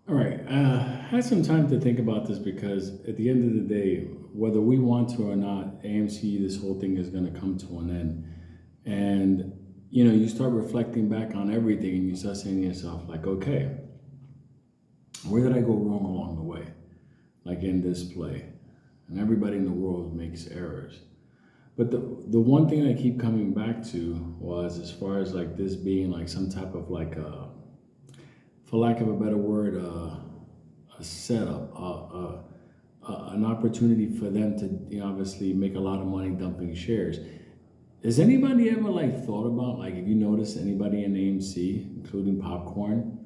All right. I had some time to think about this because at the end of the day, whether we want to or not, AMC, this whole thing is going to come to an end. And, you start reflecting back on everything and you start saying to yourself, like, okay, where did I go wrong along the way? Like in this play. And everybody in the world makes errors. But the one thing I keep coming back to was as far as like this being like some type of like for lack of a better word, a setup, an opportunity for them to obviously make a lot of money dumping shares. Has anybody ever like thought about like if you notice anybody in AMC, including Popcorn,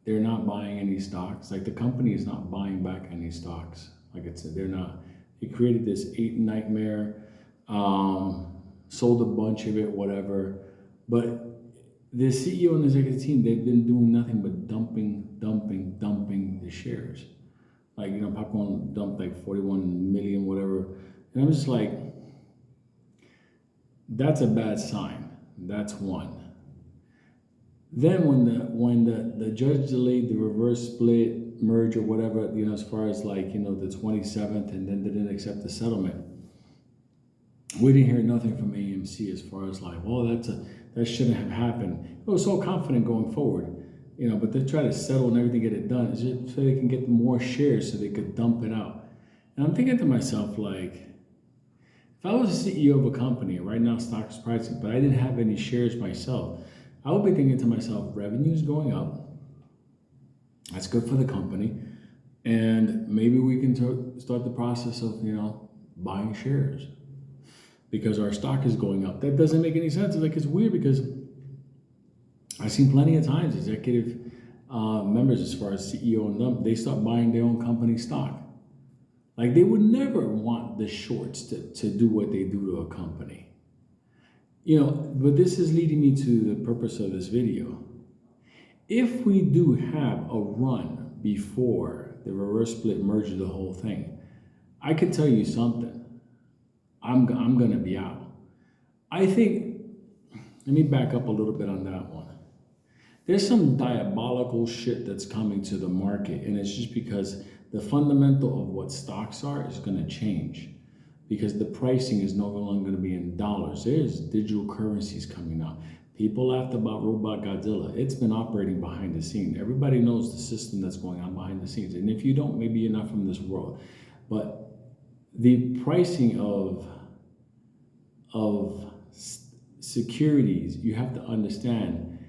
they're not buying any stocks. Like the company is not buying back any stocks. Like it's they're not. They created this eight nightmare, sold a bunch of it, whatever. But the CEO and the executive team, they've been doing nothing but dumping the shares. Like, Popcorn dumped like 41 million, whatever. And I'm just like, that's a bad sign. That's one. Then when the judge delayed the reverse split merge or whatever, as far as like, the 27th, and then they didn't accept the settlement, we didn't hear nothing from AMC as far as like, well, that shouldn't have happened. It was so confident going forward, but they try to settle and everything, get it done, it's just so they can get more shares so they could dump it out. And I'm thinking to myself, like, if I was a CEO of a company and right now stock is pricing, but I didn't have any shares myself, I would be thinking to myself, revenue's going up. That's good for the company. And maybe we can start the process of, buying shares because our stock is going up. That doesn't make any sense. It's like, it's weird because I've seen plenty of times executive members, as far as CEO and them, they start buying their own company stock. Like they would never want the shorts to do what they do to a company. But this is leading me to the purpose of this video. If we do have a run before the reverse split merges the whole thing, I can tell you something. I'm going to be out. I think, let me back up a little bit on that one. There's some diabolical shit that's coming to the market, and it's just because the fundamental of what stocks are is going to change because the pricing is no longer going to be in dollars. There's digital currencies coming out. People laughed about Robot Godzilla. It's been operating behind the scenes. Everybody knows the system that's going on behind the scenes. And if you don't, maybe you're not from this world. But the pricing of securities, you have to understand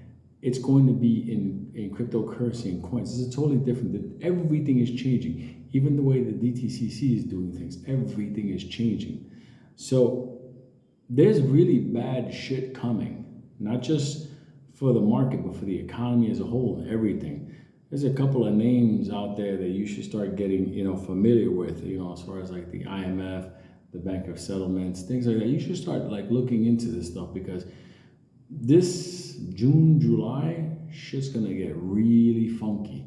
it's going to be in cryptocurrency and coins. It's totally different. Everything is changing. Even the way the DTCC is doing things, everything is changing. So there's really bad shit coming, not just for the market, but for the economy as a whole and everything. There's a couple of names out there that you should start getting, familiar with, as far as like the IMF, the Bank of Settlements, things like that. You should start like looking into this stuff because this June, July, shit's gonna get really funky.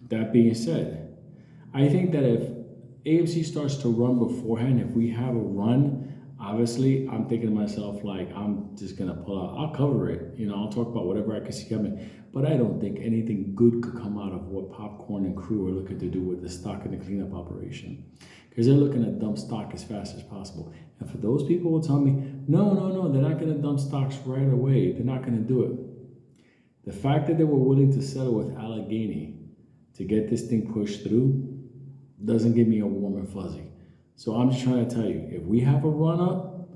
That being said, I think that if AMC starts to run beforehand, if we have a run, obviously I'm thinking to myself, like, I'm just gonna pull out, I'll cover it, I'll talk about whatever I can see coming. But I don't think anything good could come out of what Popcorn and crew are looking to do with the stock and the cleanup operation. Because they're looking to dump stock as fast as possible. And for those people who tell me, no, they're not gonna dump stocks right away, they're not gonna do it. The fact that they were willing to settle with Allegheny to get this thing pushed through doesn't give me a warm and fuzzy. So I'm just trying to tell you, if we have a run up,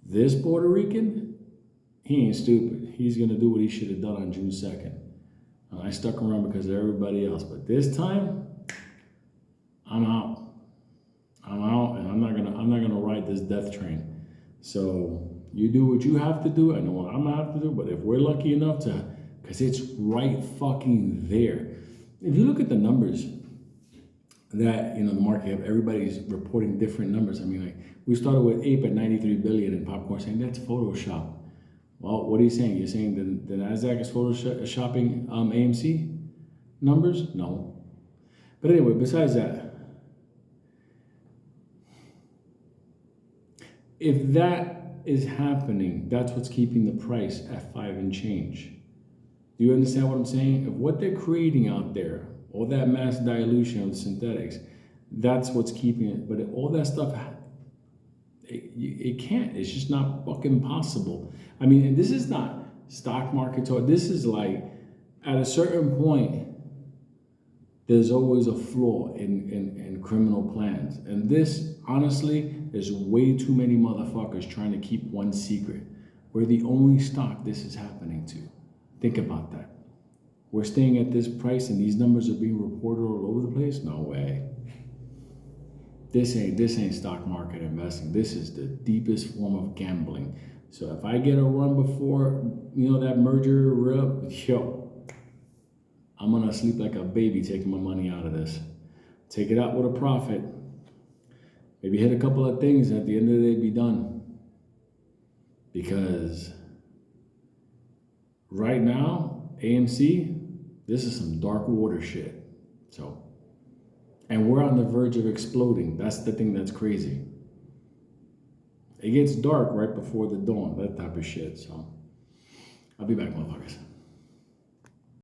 this Puerto Rican, he ain't stupid. He's gonna do what he should have done on June 2nd. I stuck around because of everybody else, but this time, I'm out. I'm out, and I'm not gonna ride this death train. So you do what you have to do. I know what I'm gonna have to do. But if we're lucky enough to, because it's right fucking there. If you look at the numbers that the market, everybody's reporting different numbers. I mean, like we started with Ape at 93 billion and Popcorn saying that's Photoshop. Well, what are you saying? You're saying the Nasdaq is photoshopping AMC numbers? No. But anyway, besides that, if that is happening, that's what's keeping the price at 5 and change. Do you understand what I'm saying? If what they're creating out there, all that mass dilution of synthetics, that's what's keeping it. But all that stuff, it can't. It's just not fucking possible. I mean, this is not stock market talk. This is like, at a certain point, there's always a flaw in criminal plans. And this, honestly, there's way too many motherfuckers trying to keep one secret. We're the only stock this is happening to. Think about that. We're staying at this price and these numbers are being reported all over the place? No way. This ain't stock market investing. This is the deepest form of gambling. So if I get a run before, that merger, I'm gonna sleep like a baby taking my money out of this. Take it out with a profit. Maybe hit a couple of things and at the end of the day be done. Because right now, AMC, this is some dark water shit. So, and we're on the verge of exploding. That's the thing that's crazy. It gets dark right before the dawn, that type of shit. So, I'll be back, motherfuckers.